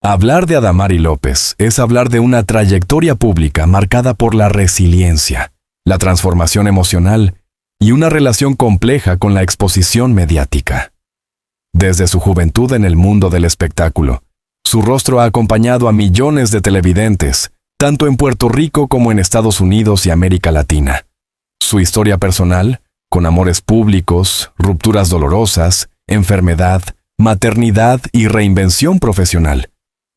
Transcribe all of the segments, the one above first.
Hablar de Adamari López es hablar de una trayectoria pública marcada por la resiliencia, la transformación emocional y una relación compleja con la exposición mediática. Desde su juventud en el mundo del espectáculo, su rostro ha acompañado a millones de televidentes, tanto en Puerto Rico como en Estados Unidos y América Latina. Su historia personal, con amores públicos, rupturas dolorosas, enfermedad, maternidad y reinvención profesional,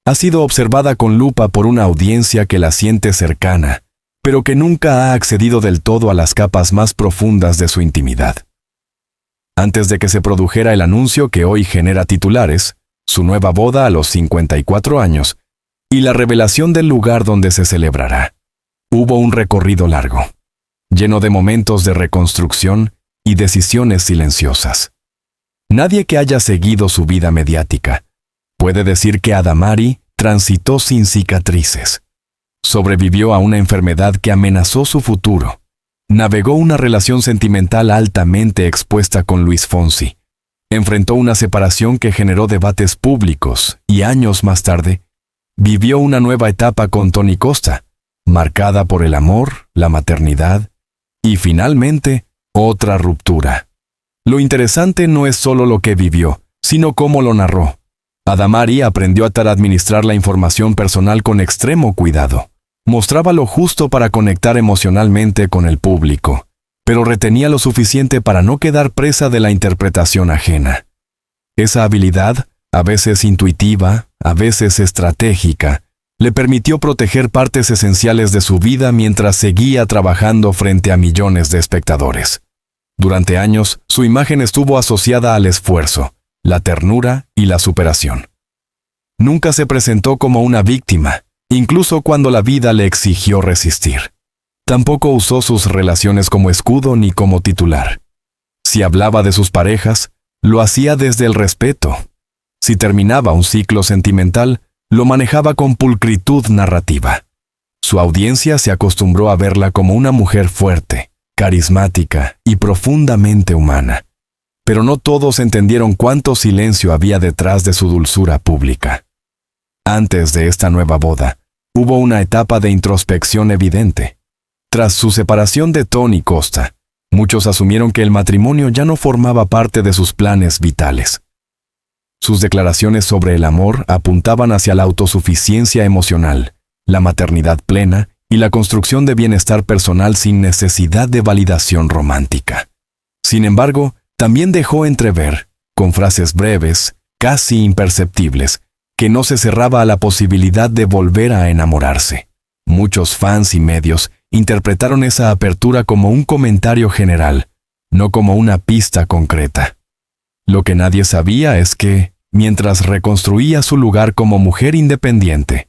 ha sido observada con lupa por una audiencia que la siente cercana, pero que nunca ha accedido del todo a las capas más profundas de su intimidad. Antes de que se produjera el anuncio que hoy genera titulares, su nueva boda a los 54 años y la revelación del lugar donde se celebrará, hubo un recorrido largo, lleno de momentos de reconstrucción y decisiones silenciosas. Nadie que haya seguido su vida mediática puede decir que Adamari transitó sin cicatrices. Sobrevivió a una enfermedad que amenazó su futuro. Navegó una relación sentimental altamente expuesta con Luis Fonsi. Enfrentó una separación que generó debates públicos y años más tarde, vivió una nueva etapa con Tony Costa, marcada por el amor, la maternidad y finalmente otra ruptura. Lo interesante no es solo lo que vivió, sino cómo lo narró. Adamari aprendió a administrar la información personal con extremo cuidado. Mostraba lo justo para conectar emocionalmente con el público, pero retenía lo suficiente para no quedar presa de la interpretación ajena. Esa habilidad, a veces intuitiva, a veces estratégica, le permitió proteger partes esenciales de su vida mientras seguía trabajando frente a millones de espectadores. Durante años, su imagen estuvo asociada al esfuerzo, la ternura y la superación. Nunca se presentó como una víctima, incluso cuando la vida le exigió resistir. Tampoco usó sus relaciones como escudo ni como titular. Si hablaba de sus parejas, lo hacía desde el respeto. Si terminaba un ciclo sentimental, lo manejaba con pulcritud narrativa. Su audiencia se acostumbró a verla como una mujer fuerte, carismática y profundamente humana. Pero no todos entendieron cuánto silencio había detrás de su dulzura pública. Antes de esta nueva boda, hubo una etapa de introspección evidente. Tras su separación de Tony Costa, muchos asumieron que el matrimonio ya no formaba parte de sus planes vitales. Sus declaraciones sobre el amor apuntaban hacia la autosuficiencia emocional, la maternidad plena y la construcción de bienestar personal sin necesidad de validación romántica. Sin embargo, también dejó entrever, con frases breves, casi imperceptibles, que no se cerraba a la posibilidad de volver a enamorarse. Muchos fans y medios interpretaron esa apertura como un comentario general, no como una pista concreta. Lo que nadie sabía es que, mientras reconstruía su lugar como mujer independiente,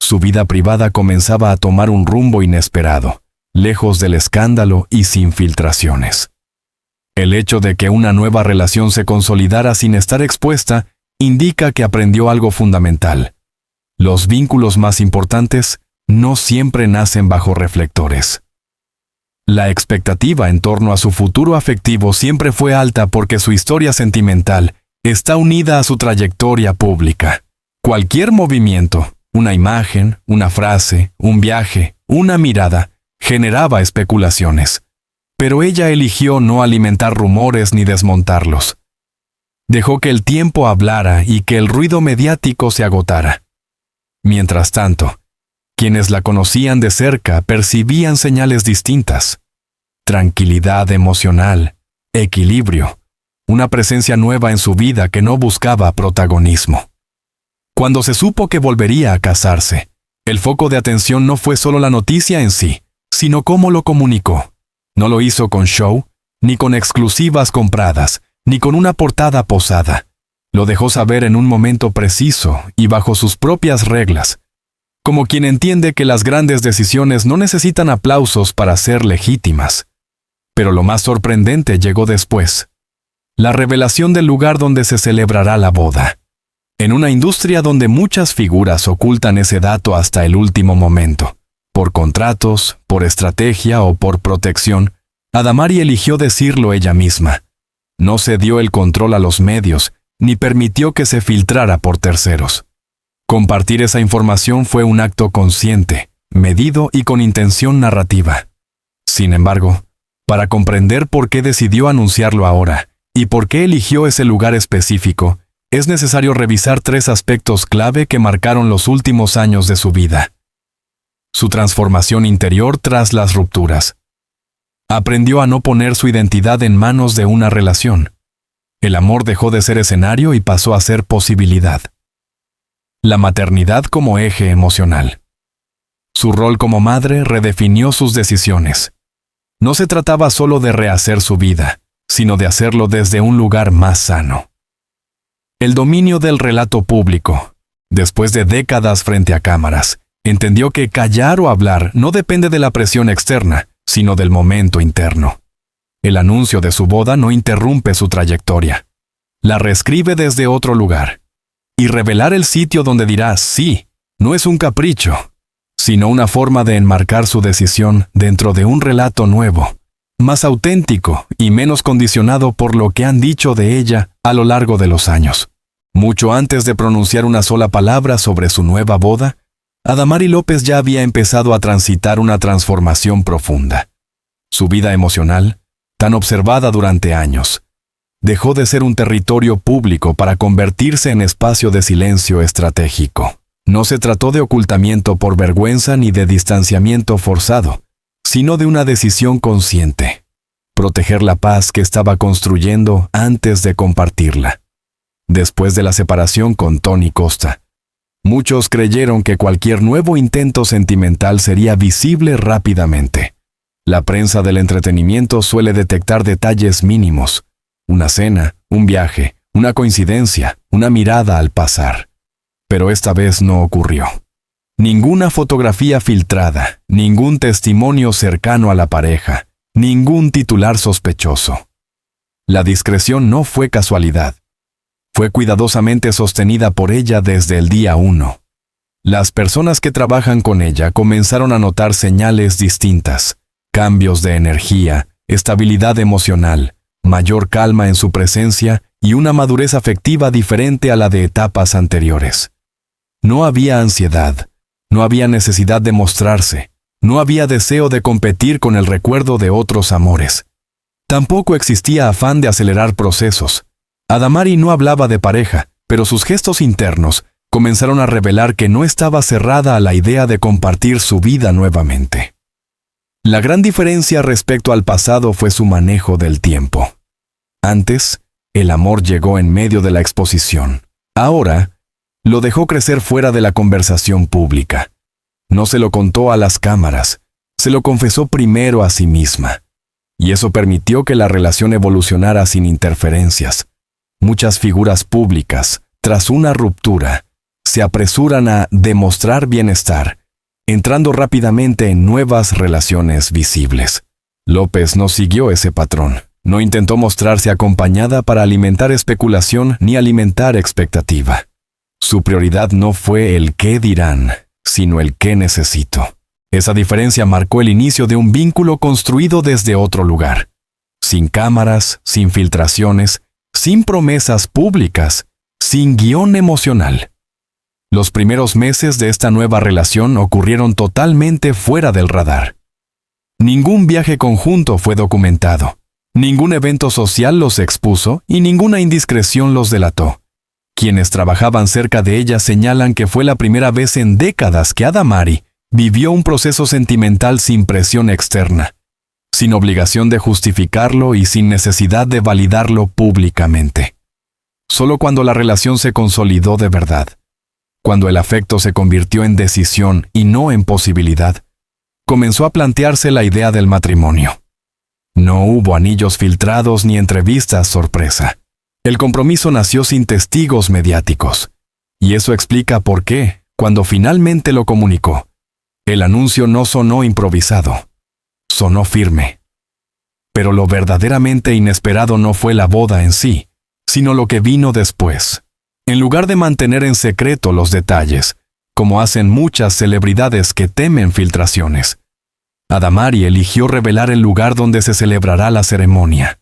su vida privada comenzaba a tomar un rumbo inesperado, lejos del escándalo y sin filtraciones. El hecho de que una nueva relación se consolidara sin estar expuesta indica que aprendió algo fundamental. Los vínculos más importantes no siempre nacen bajo reflectores. La expectativa en torno a su futuro afectivo siempre fue alta porque su historia sentimental está unida a su trayectoria pública. Cualquier movimiento, una imagen, una frase, un viaje, una mirada, generaba especulaciones. Pero ella eligió no alimentar rumores ni desmontarlos. Dejó que el tiempo hablara y que el ruido mediático se agotara. Mientras tanto, quienes la conocían de cerca percibían señales distintas: tranquilidad emocional, equilibrio, una presencia nueva en su vida que no buscaba protagonismo. Cuando se supo que volvería a casarse, el foco de atención no fue solo la noticia en sí, sino cómo lo comunicó. No lo hizo con show, ni con exclusivas compradas, ni con una portada posada. Lo dejó saber en un momento preciso y bajo sus propias reglas, como quien entiende que las grandes decisiones no necesitan aplausos para ser legítimas. Pero lo más sorprendente llegó después: la revelación del lugar donde se celebrará la boda. En una industria donde muchas figuras ocultan ese dato hasta el último momento, por contratos, por estrategia o por protección, Adamari eligió decirlo ella misma. No cedió el control a los medios, ni permitió que se filtrara por terceros. Compartir esa información fue un acto consciente, medido y con intención narrativa. Sin embargo, para comprender por qué decidió anunciarlo ahora y por qué eligió ese lugar específico, es necesario revisar 3 aspectos clave que marcaron los últimos años de su vida. Su transformación interior tras las rupturas. Aprendió a no poner su identidad en manos de una relación. El amor dejó de ser escenario y pasó a ser posibilidad. La maternidad como eje emocional. Su rol como madre redefinió sus decisiones. No se trataba solo de rehacer su vida, sino de hacerlo desde un lugar más sano. El dominio del relato público. Después de décadas frente a cámaras, entendió que callar o hablar no depende de la presión externa, sino del momento interno. El anuncio de su boda no interrumpe su trayectoria. La reescribe desde otro lugar. Y revelar el sitio donde dirá sí no es un capricho, sino una forma de enmarcar su decisión dentro de un relato nuevo, más auténtico y menos condicionado por lo que han dicho de ella a lo largo de los años. Mucho antes de pronunciar una sola palabra sobre su nueva boda, Adamari López ya había empezado a transitar una transformación profunda. Su vida emocional, tan observada durante años, dejó de ser un territorio público para convertirse en espacio de silencio estratégico. No se trató de ocultamiento por vergüenza ni de distanciamiento forzado, sino de una decisión consciente. Proteger la paz que estaba construyendo antes de compartirla. Después de la separación con Tony Costa, muchos creyeron que cualquier nuevo intento sentimental sería visible rápidamente. La prensa del entretenimiento suele detectar detalles mínimos. Una cena, un viaje, una coincidencia, una mirada al pasar. Pero esta vez no ocurrió. Ninguna fotografía filtrada, ningún testimonio cercano a la pareja, ningún titular sospechoso. La discreción no fue casualidad. Fue cuidadosamente sostenida por ella desde el día 1. Las personas que trabajan con ella comenzaron a notar señales distintas, cambios de energía, estabilidad emocional, mayor calma en su presencia y una madurez afectiva diferente a la de etapas anteriores. No había ansiedad, no había necesidad de mostrarse, no había deseo de competir con el recuerdo de otros amores. Tampoco existía afán de acelerar procesos. Adamari no hablaba de pareja, pero sus gestos internos comenzaron a revelar que no estaba cerrada a la idea de compartir su vida nuevamente. La gran diferencia respecto al pasado fue su manejo del tiempo. Antes, el amor llegó en medio de la exposición. Ahora, lo dejó crecer fuera de la conversación pública. No se lo contó a las cámaras, se lo confesó primero a sí misma. Y eso permitió que la relación evolucionara sin interferencias. Muchas figuras públicas, tras una ruptura, se apresuran a demostrar bienestar, entrando rápidamente en nuevas relaciones visibles. López no siguió ese patrón. No intentó mostrarse acompañada para alimentar especulación ni alimentar expectativa. Su prioridad no fue el qué dirán, sino el qué necesito. Esa diferencia marcó el inicio de un vínculo construido desde otro lugar. Sin cámaras, sin filtraciones, sin promesas públicas, sin guión emocional. Los primeros meses de esta nueva relación ocurrieron totalmente fuera del radar. Ningún viaje conjunto fue documentado. Ningún evento social los expuso y ninguna indiscreción los delató. Quienes trabajaban cerca de ella señalan que fue la primera vez en décadas que Adamari vivió un proceso sentimental sin presión externa, sin obligación de justificarlo y sin necesidad de validarlo públicamente. Solo cuando la relación se consolidó de verdad, cuando el afecto se convirtió en decisión y no en posibilidad, comenzó a plantearse la idea del matrimonio. No hubo anillos filtrados ni entrevistas sorpresa. El compromiso nació sin testigos mediáticos. Y eso explica por qué, cuando finalmente lo comunicó, el anuncio no sonó improvisado. Sonó firme. Pero lo verdaderamente inesperado no fue la boda en sí, sino lo que vino después. En lugar de mantener en secreto los detalles, como hacen muchas celebridades que temen filtraciones, Adamari eligió revelar el lugar donde se celebrará la ceremonia.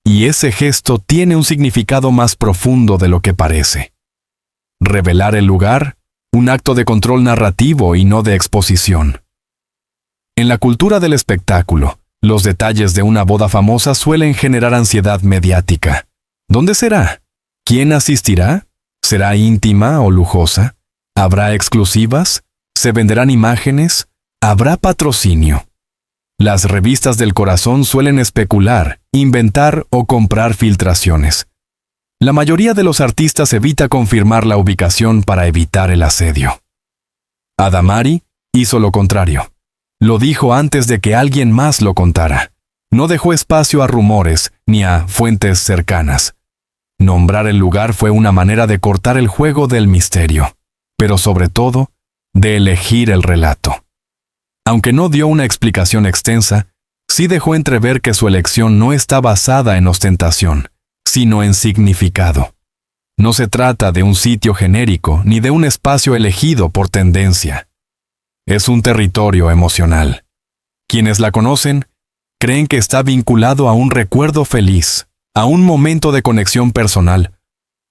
Y ese gesto tiene un significado más profundo de lo que parece. Revelar el lugar un acto de control narrativo y no de exposición. En la cultura del espectáculo, los detalles de una boda famosa suelen generar ansiedad mediática. ¿Dónde será? ¿Quién asistirá? ¿Será íntima o lujosa? ¿Habrá exclusivas? ¿Se venderán imágenes? ¿Habrá patrocinio? Las revistas del corazón suelen especular, inventar o comprar filtraciones. La mayoría de los artistas evita confirmar la ubicación para evitar el asedio. Adamari hizo lo contrario. Lo dijo antes de que alguien más lo contara. No dejó espacio a rumores ni a fuentes cercanas. Nombrar el lugar fue una manera de cortar el juego del misterio, pero sobre todo, de elegir el relato. Aunque no dio una explicación extensa, sí dejó entrever que su elección no está basada en ostentación, sino en significado. No se trata de un sitio genérico ni de un espacio elegido por tendencia. Es un territorio emocional. Quienes la conocen creen que está vinculado a un recuerdo feliz, a un momento de conexión personal,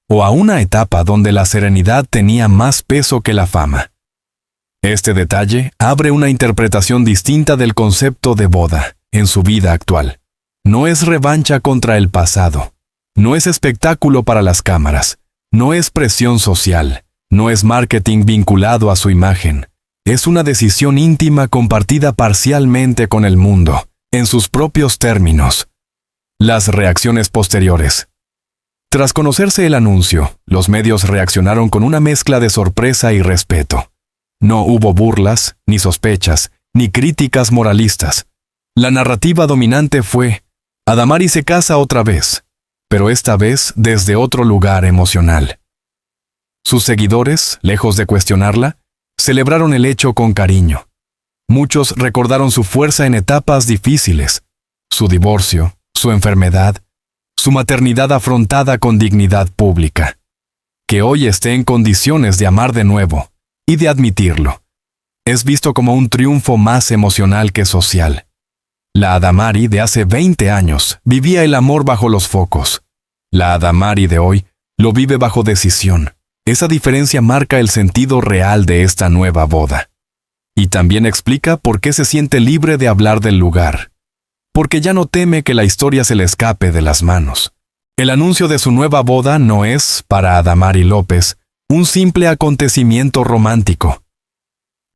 o a una etapa donde la serenidad tenía más peso que la fama. Este detalle abre una interpretación distinta del concepto de boda en su vida actual. No es revancha contra el pasado, no es espectáculo para las cámaras, no es presión social, no es marketing vinculado a su imagen. Es una decisión íntima compartida parcialmente con el mundo, en sus propios términos. Las reacciones posteriores. Tras conocerse el anuncio, los medios reaccionaron con una mezcla de sorpresa y respeto. No hubo burlas, ni sospechas, ni críticas moralistas. La narrativa dominante fue: Adamari se casa otra vez, pero esta vez desde otro lugar emocional. Sus seguidores, lejos de cuestionarla, celebraron el hecho con cariño. Muchos recordaron su fuerza en etapas difíciles, su divorcio, su enfermedad, su maternidad afrontada con dignidad pública. Que hoy esté en condiciones de amar de nuevo y de admitirlo, es visto como un triunfo más emocional que social. La Adamari de hace 20 años vivía el amor bajo los focos. La Adamari de hoy lo vive bajo decisión. Esa diferencia marca el sentido real de esta nueva boda. Y también explica por qué se siente libre de hablar del lugar. Porque ya no teme que la historia se le escape de las manos. El anuncio de su nueva boda no es, para Adamari López, un simple acontecimiento romántico.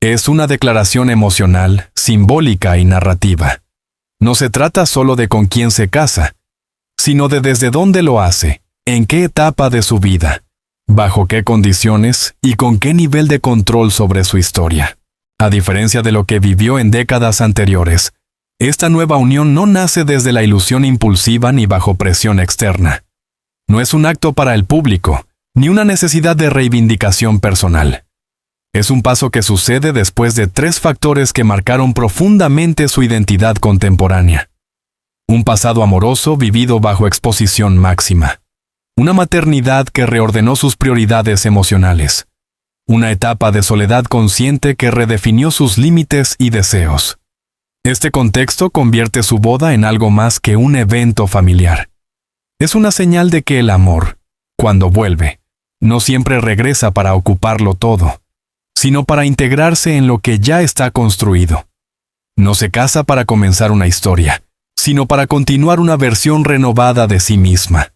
Es una declaración emocional, simbólica y narrativa. No se trata solo de con quién se casa, sino de desde dónde lo hace, en qué etapa de su vida, bajo qué condiciones y con qué nivel de control sobre su historia. A diferencia de lo que vivió en décadas anteriores, esta nueva unión no nace desde la ilusión impulsiva ni bajo presión externa. No es un acto para el público, ni una necesidad de reivindicación personal. Es un paso que sucede después de 3 factores que marcaron profundamente su identidad contemporánea. Un pasado amoroso vivido bajo exposición máxima. Una maternidad que reordenó sus prioridades emocionales. Una etapa de soledad consciente que redefinió sus límites y deseos. Este contexto convierte su boda en algo más que un evento familiar. Es una señal de que el amor, cuando vuelve, no siempre regresa para ocuparlo todo, sino para integrarse en lo que ya está construido. No se casa para comenzar una historia, sino para continuar una versión renovada de sí misma.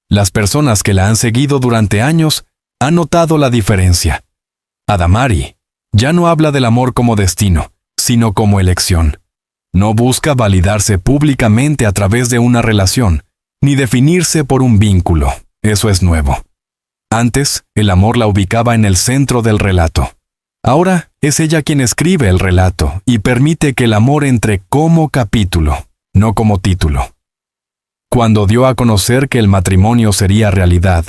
Las personas que la han seguido durante años han notado la diferencia. Adamari ya no habla del amor como destino, sino como elección. No busca validarse públicamente a través de una relación, ni definirse por un vínculo. Eso es nuevo. Antes, el amor la ubicaba en el centro del relato. Ahora, es ella quien escribe el relato y permite que el amor entre como capítulo, no como título. Cuando dio a conocer que el matrimonio sería realidad,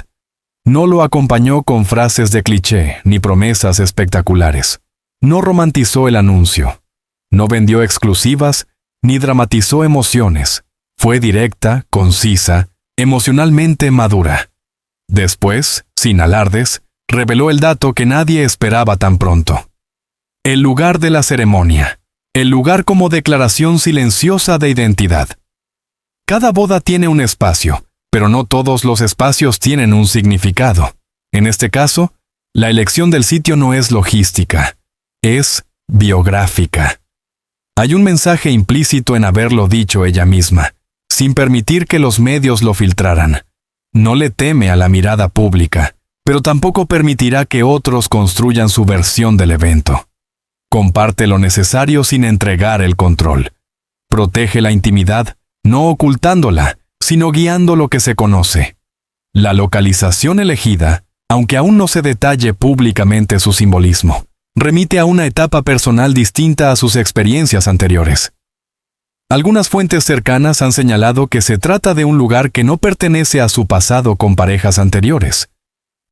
no lo acompañó con frases de cliché ni promesas espectaculares. No romantizó el anuncio. No vendió exclusivas ni dramatizó emociones. Fue directa, concisa, emocionalmente madura. Después, sin alardes, reveló el dato que nadie esperaba tan pronto. El lugar de la ceremonia. El lugar como declaración silenciosa de identidad. Cada boda tiene un espacio, pero no todos los espacios tienen un significado. En este caso, La elección del sitio no es logística, es biográfica. Hay un mensaje implícito en haberlo dicho ella misma, sin permitir que los medios lo filtraran. No le teme a la mirada pública, pero tampoco permitirá que otros construyan su versión del evento. Comparte lo necesario sin entregar el control. Protege la intimidad, no ocultándola, sino guiando lo que se conoce. La localización elegida, aunque aún no se detalle públicamente su simbolismo, remite a una etapa personal distinta a sus experiencias anteriores. Algunas fuentes cercanas han señalado que se trata de un lugar que no pertenece a su pasado con parejas anteriores,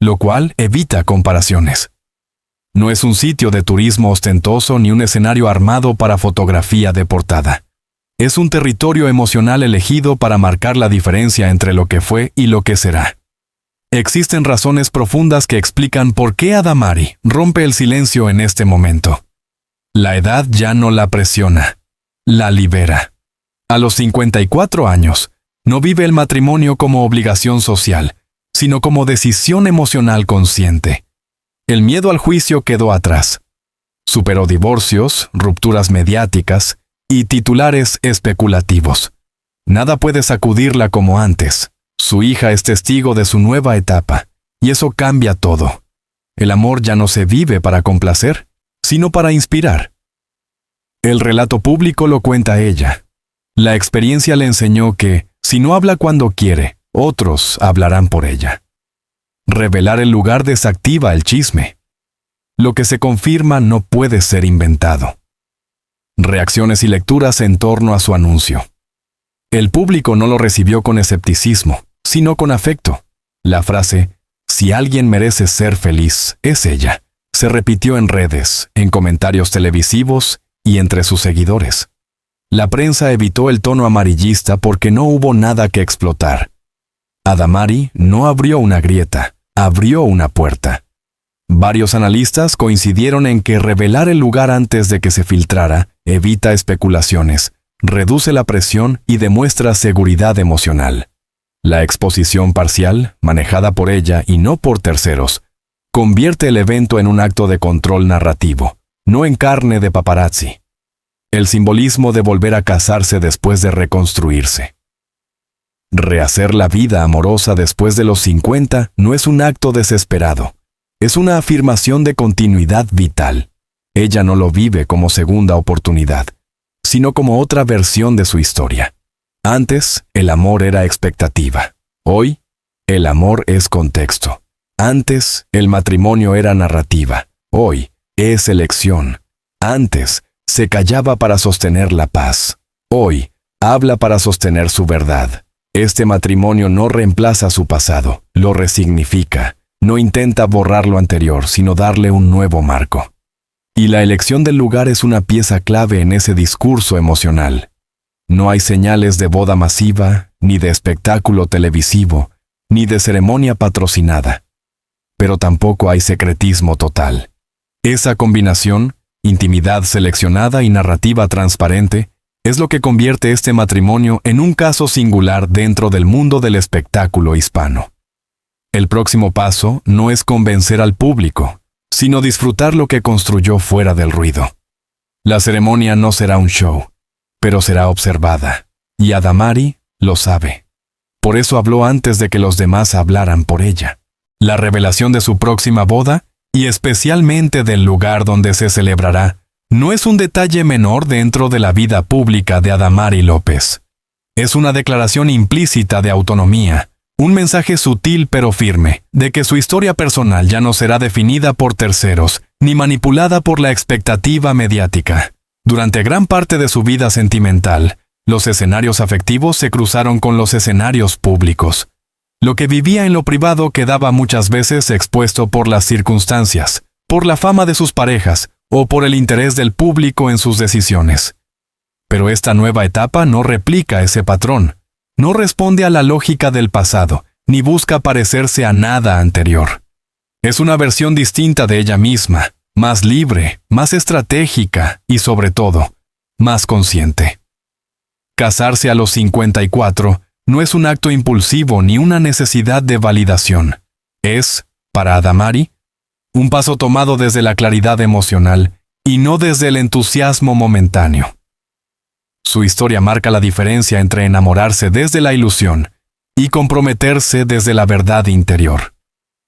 lo cual evita comparaciones. No es un sitio de turismo ostentoso ni un escenario armado para fotografía de portada. Es un territorio emocional elegido para marcar la diferencia entre lo que fue y lo que será. Existen razones profundas que explican por qué Adamari rompe el silencio en este momento. La edad ya no la presiona, la libera. A los 54 años, no vive el matrimonio como obligación social, sino como decisión emocional consciente. El miedo al juicio quedó atrás. Superó divorcios, rupturas mediáticas y titulares especulativos. Nada puede sacudirla como antes. Su hija es testigo de su nueva etapa, y eso cambia todo. El amor ya no se vive para complacer, sino para inspirar. El relato público lo cuenta ella. La experiencia le enseñó que, si no habla cuando quiere, otros hablarán por ella. Revelar el lugar desactiva el chisme. Lo que se confirma no puede ser inventado. Reacciones y lecturas en torno a su anuncio. El público no lo recibió con escepticismo, sino con afecto. La frase, "Si alguien merece ser feliz, es ella", se repitió en redes, en comentarios televisivos y entre sus seguidores. La prensa evitó el tono amarillista porque no hubo nada que explotar. Adamari no abrió una grieta, abrió una puerta. Varios analistas coincidieron en que revelar el lugar antes de que se filtrara evita especulaciones, reduce la presión y demuestra seguridad emocional. La exposición parcial, manejada por ella y no por terceros, convierte el evento en un acto de control narrativo, no en carne de paparazzi. El simbolismo de volver a casarse después de reconstruirse. Rehacer la vida amorosa después de los 50 no es un acto desesperado, es una afirmación de continuidad vital. Ella no lo vive como segunda oportunidad, sino como otra versión de su historia. Antes, el amor era expectativa. Hoy, el amor es contexto. Antes, el matrimonio era narrativa. Hoy, es elección. Antes, se callaba para sostener la paz. Hoy, habla para sostener su verdad. Este matrimonio no reemplaza su pasado, lo resignifica. No intenta borrar lo anterior, sino darle un nuevo marco. Y la elección del lugar es una pieza clave en ese discurso emocional. No hay señales de boda masiva, ni de espectáculo televisivo, ni de ceremonia patrocinada. Pero tampoco hay secretismo total. Esa combinación, intimidad seleccionada y narrativa transparente, es lo que convierte este matrimonio en un caso singular dentro del mundo del espectáculo hispano. El próximo paso no es convencer al público, sino disfrutar lo que construyó fuera del ruido. La ceremonia no será un show, pero será observada, y Adamari lo sabe. Por eso habló antes de que los demás hablaran por ella. La revelación de su próxima boda, y especialmente del lugar donde se celebrará, no es un detalle menor dentro de la vida pública de Adamari López. Es una declaración implícita de autonomía, un mensaje sutil pero firme, de que su historia personal ya no será definida por terceros, ni manipulada por la expectativa mediática. Durante gran parte de su vida sentimental, los escenarios afectivos se cruzaron con los escenarios públicos. Lo que vivía en lo privado quedaba muchas veces expuesto por las circunstancias, por la fama de sus parejas o por el interés del público en sus decisiones. Pero esta nueva etapa no replica ese patrón, no responde a la lógica del pasado, ni busca parecerse a nada anterior. Es una versión distinta de ella misma, más libre, más estratégica y, sobre todo, más consciente. Casarse a los 54 no es un acto impulsivo ni una necesidad de validación. Es, para Adamari, un paso tomado desde la claridad emocional y no desde el entusiasmo momentáneo. Su historia marca la diferencia entre enamorarse desde la ilusión y comprometerse desde la verdad interior.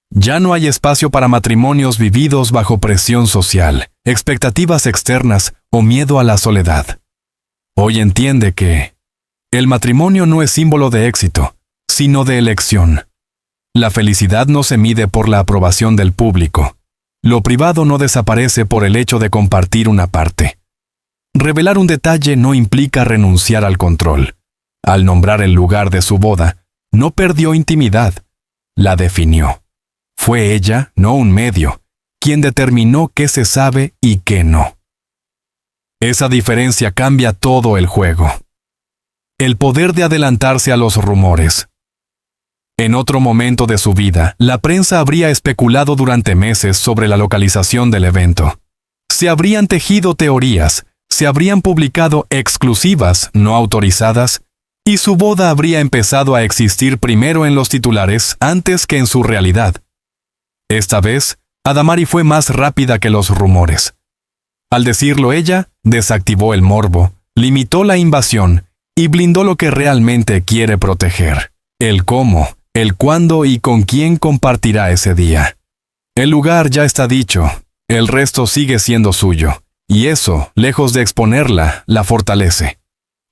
Ya no hay espacio para matrimonios vividos bajo presión social, expectativas externas o miedo a la soledad. Hoy entiende que el matrimonio no es símbolo de éxito, sino de elección. La felicidad no se mide por la aprobación del público. Lo privado no desaparece por el hecho de compartir una parte. Revelar un detalle no implica renunciar al control. Al nombrar el lugar de su boda, no perdió intimidad, la definió. Fue ella, no un medio, quien determinó qué se sabe y qué no. Esa diferencia cambia todo el juego. El poder de adelantarse a los rumores. En otro momento de su vida, la prensa habría especulado durante meses sobre la localización del evento. Se habrían tejido teorías, se habrían publicado exclusivas no autorizadas, y su boda habría empezado a existir primero en los titulares antes que en su realidad. Esta vez, Adamari fue más rápida que los rumores. Al decirlo ella, desactivó el morbo, limitó la invasión y blindó lo que realmente quiere proteger: el cómo, el cuándo y con quién compartirá ese día. El lugar ya está dicho, el resto sigue siendo suyo, y eso, lejos de exponerla, la fortalece.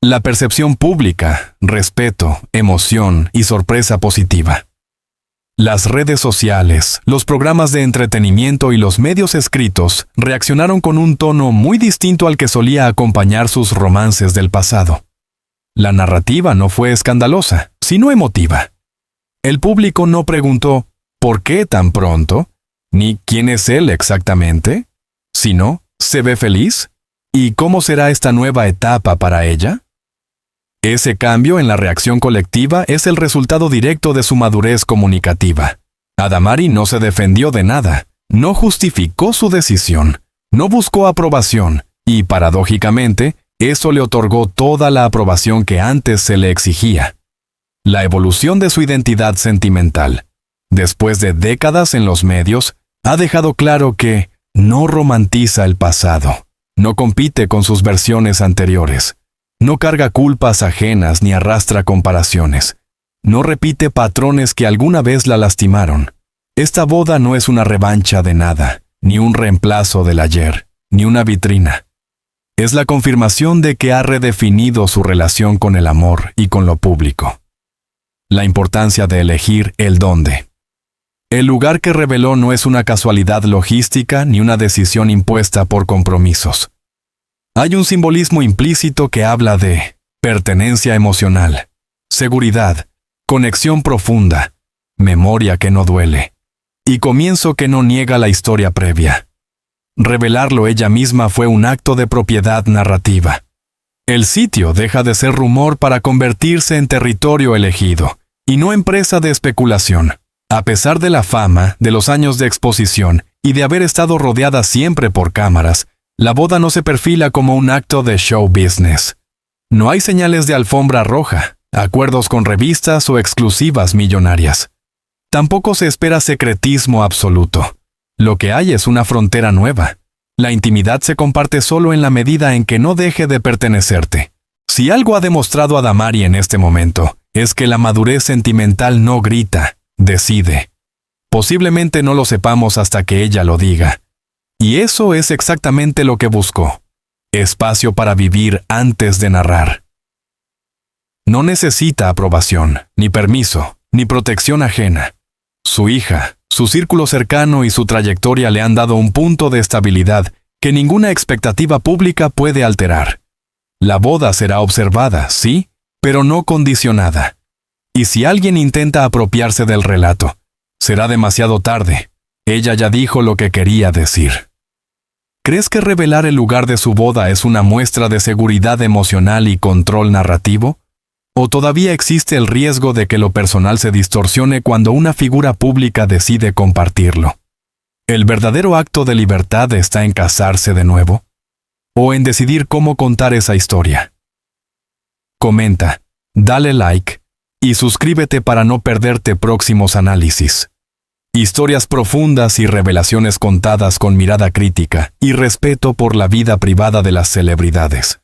La percepción pública, respeto, emoción y sorpresa positiva. Las redes sociales, los programas de entretenimiento y los medios escritos reaccionaron con un tono muy distinto al que solía acompañar sus romances del pasado. La narrativa no fue escandalosa, sino emotiva. El público no preguntó ¿por qué tan pronto?, ni ¿quién es él exactamente?, sino ¿se ve feliz? ¿Y cómo será esta nueva etapa para ella? Ese cambio en la reacción colectiva es el resultado directo de su madurez comunicativa. Adamari no se defendió de nada, no justificó su decisión, no buscó aprobación y, paradójicamente, eso le otorgó toda la aprobación que antes se le exigía. La evolución de su identidad sentimental, después de décadas en los medios, ha dejado claro que no romantiza el pasado, no compite con sus versiones anteriores, no carga culpas ajenas ni arrastra comparaciones, no repite patrones que alguna vez la lastimaron. Esta boda no es una revancha de nada, ni un reemplazo del ayer, ni una vitrina. Es la confirmación de que ha redefinido su relación con el amor y con lo público. La importancia de elegir el dónde. El lugar que reveló no es una casualidad logística ni una decisión impuesta por compromisos. Hay un simbolismo implícito que habla de pertenencia emocional, seguridad, conexión profunda, memoria que no duele, y comienzo que no niega la historia previa. Revelarlo ella misma fue un acto de propiedad narrativa. El sitio deja de ser rumor para convertirse en territorio elegido, y no en presa de especulación. A pesar de la fama, de los años de exposición y de haber estado rodeada siempre por cámaras, la boda no se perfila como un acto de show business. No hay señales de alfombra roja, acuerdos con revistas o exclusivas millonarias. Tampoco se espera secretismo absoluto. Lo que hay es una frontera nueva. La intimidad se comparte solo en la medida en que no deje de pertenecerte. Si algo ha demostrado Adamari en este momento, es que la madurez sentimental no grita, decide. Posiblemente no lo sepamos hasta que ella lo diga. Y eso es exactamente lo que buscó. Espacio para vivir antes de narrar. No necesita aprobación, ni permiso, ni protección ajena. Su hija, su círculo cercano y su trayectoria le han dado un punto de estabilidad que ninguna expectativa pública puede alterar. La boda será observada, sí, pero no condicionada. Y si alguien intenta apropiarse del relato, será demasiado tarde. Ella ya dijo lo que quería decir. ¿Crees que revelar el lugar de su boda es una muestra de seguridad emocional y control narrativo? ¿O todavía existe el riesgo de que lo personal se distorsione cuando una figura pública decide compartirlo? ¿El verdadero acto de libertad está en casarse de nuevo? ¿O en decidir cómo contar esa historia? Comenta, dale like y suscríbete para no perderte próximos análisis. Historias profundas y revelaciones contadas con mirada crítica y respeto por la vida privada de las celebridades.